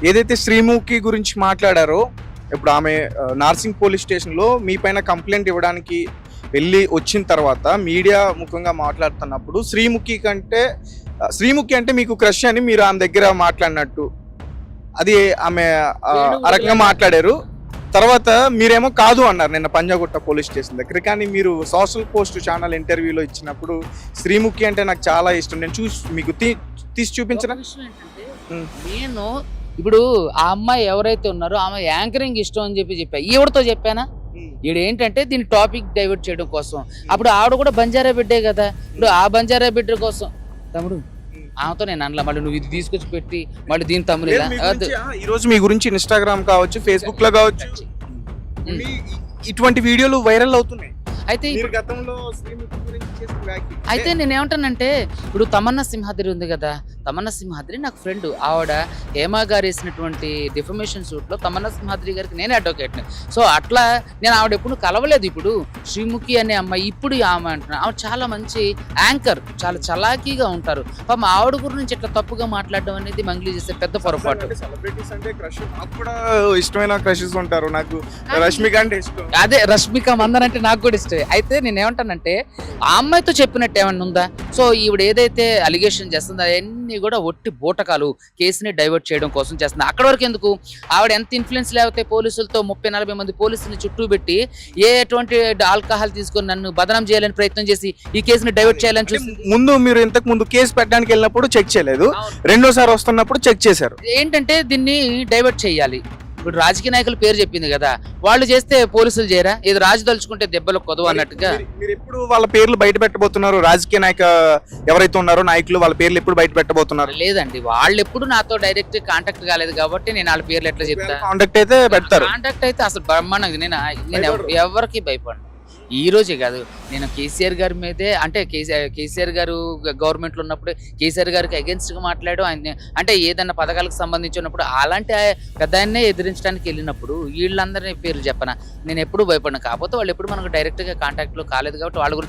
ఏదైతే శ్రీముఖి గురించి మాట్లాడారో ఇప్పుడు ఆమె నార్సింగ్ పోలీస్ స్టేషన్లో మీ పైన కంప్లైంట్ ఇవ్వడానికి వెళ్ళి వచ్చిన తర్వాత మీడియా ముఖంగా మాట్లాడుతున్నప్పుడు శ్రీముఖి అంటే మీకు క్రష్ అని మీరు ఆమె దగ్గర మాట్లాడినట్టు అది ఆమె ఆ రకంగా మాట్లాడారు. తర్వాత మీరేమో కాదు అన్నారు నిన్న పంజాగుట్ట పోలీస్ స్టేషన్ దగ్గర. కానీ మీరు సోషల్ పోస్ట్ ఛానల్ ఇంటర్వ్యూలో ఇచ్చినప్పుడు శ్రీముఖి అంటే నాకు చాలా ఇష్టం, నేను మీకు తీసి చూపించిన విషయం ఏంటంటే, నేను ఇప్పుడు ఆ అమ్మాయి ఎవరైతే ఉన్నారో ఆమె యాంకరింగ్ ఇష్టం అని చెప్పా. ఈవిడతో చెప్పానా? ఈవిడ ఏంటంటే దీన్ని టాపిక్ డైవర్ట్ చేయడం కోసం. అప్పుడు ఆవిడ కూడా బంజారా బిడ్డే కదా. ఇప్పుడు ఆ బంజారా బిడ్డ కోసం తమ్ముడు ఆమెతో నేను అనలా, మళ్ళీ నువ్వు ఇది తీసుకొచ్చి పెట్టి మళ్ళీ దీని తమ్ముడు ఈ రోజు మీ గురించి ఇన్స్టాగ్రామ్ కావచ్చు, ఫేస్బుక్ లో కావచ్చు, ఇటువంటి వీడియోలు వైరల్ అవుతున్నాయి. అయితే నేనేమంటానంటే, ఇప్పుడు తమన్నా సింహాద్రి ఉంది కదా, తమన్నా సింహాద్రి నాకు ఫ్రెండ్. ఆవిడ హేమా గారు వేసినటువంటి డిఫమేషన్ సూట్ లో తమన్నా సింహాద్రి గారికి నేనే అడ్వకేట్ని. సో అట్లా నేను ఆవిడ ఎప్పుడు కలవలేదు. ఇప్పుడు శ్రీముఖి అనే అమ్మాయి ఇప్పుడు ఆమె అంటున్నా, ఆవిడ చాలా మంచి యాంకర్, చాలా చలాకీగా ఉంటారు. పాపం ఆవిడ గురించి ఇట్లా తప్పుగా మాట్లాడడం అనేది మంగ్లీ చేసే పెద్ద పొరపాటు. సెలబ్రిటీస్ అంటే క్రష్, నాకు కూడా ఇష్టమైన క్రషెస్ ఉంటారు. నాకు రష్మిక అంటే ఇష్టం. అదే రష్మిక మందన్ అంటే నాకు కూడా ఇష్టమే. అయితే నేను ఏమంటానంటే, ఆ అమ్మాయితో చెప్పినట్టు ఏమన్నా ఉందా? సో ఈవిడ ఏదైతే అలిగేషన్ చేస్తుందో అవన్నీ కూడా ఒట్టి బూటకాలు, కేసుని డైవర్ట్ చేయడం కోసం చేస్తుంది. అక్కడ వరకు ఎందుకు, ఆవిడ ఎంత ఇన్ఫ్లుయెన్స్ లేకపోతే పోలీసులతో 30-40 మంది పోలీసుని చుట్టూ పెట్టి ఎటువంటి ఆల్కహాల్ తీసుకొని నన్ను బదనాం చేయాలని ప్రయత్నం చేసి ఈ కేసుని డైవర్ట్ చేయాలని చూసి, ముందు మీరు ఇంతకు ముందు కేసు పెట్టడానికి వెళ్ళినప్పుడు చెక్ చేయలేదు, రెండోసారి వస్తున్నప్పుడు చెక్ చేశారు. ఏంటంటే దీన్ని డైవర్ట్ చేయాలి. ఇప్పుడు రాజకీయ నాయకుల పేరు చెప్పింది కదా, వాళ్ళు చేస్తే పోలీసులు చేయరా? ఏదో రాజు తలుచుకుంటే దెబ్బలు కొదవ అన్నట్టుగా. మీరు ఎప్పుడు వాళ్ళ పేర్లు బయట పెట్టబోతున్నారు? రాజకీయ నాయక ఎవరైతే ఉన్నారో నాయకులు, వాళ్ళ పేర్లు ఎప్పుడు బయట పెట్టబోతున్నారు? లేదండి, వాళ్ళు ఎప్పుడు నాతో డైరెక్ట్ కాంటాక్ట్ కాలేదు కాబట్టి నేను వాళ్ళ పేర్లు ఎట్లా చెప్తా. కాంటాక్ట్ అయితే పెడతారు. కాంటాక్ట్ అయితే అసలు బ్రహ్మాండంగా నేను ఎవరికి భయపడను. ఈ రోజే కాదు, నేను కేసీఆర్ గారి మీదే, అంటే కేసీఆర్ గారు గవర్నమెంట్ లో ఉన్నప్పుడు కేసీఆర్ గారికి అగేన్స్ట్ గా మాట్లాడు ఆయన, అంటే ఏదన్నా పథకాలకు సంబంధించి ఉన్నప్పుడు అలాంటి పెద్ద ఆయన్నే ఎదిరించడానికి వెళ్ళినప్పుడు వీళ్ళందరినీ పేర్లు చెప్పనా? నేను ఎప్పుడు భయపడను. కాకపోతే వాళ్ళు ఎప్పుడు మనకు డైరెక్ట్ గా కాంటాక్ట్ లో కాలేదు కాబట్టి వాళ్ళ గురించి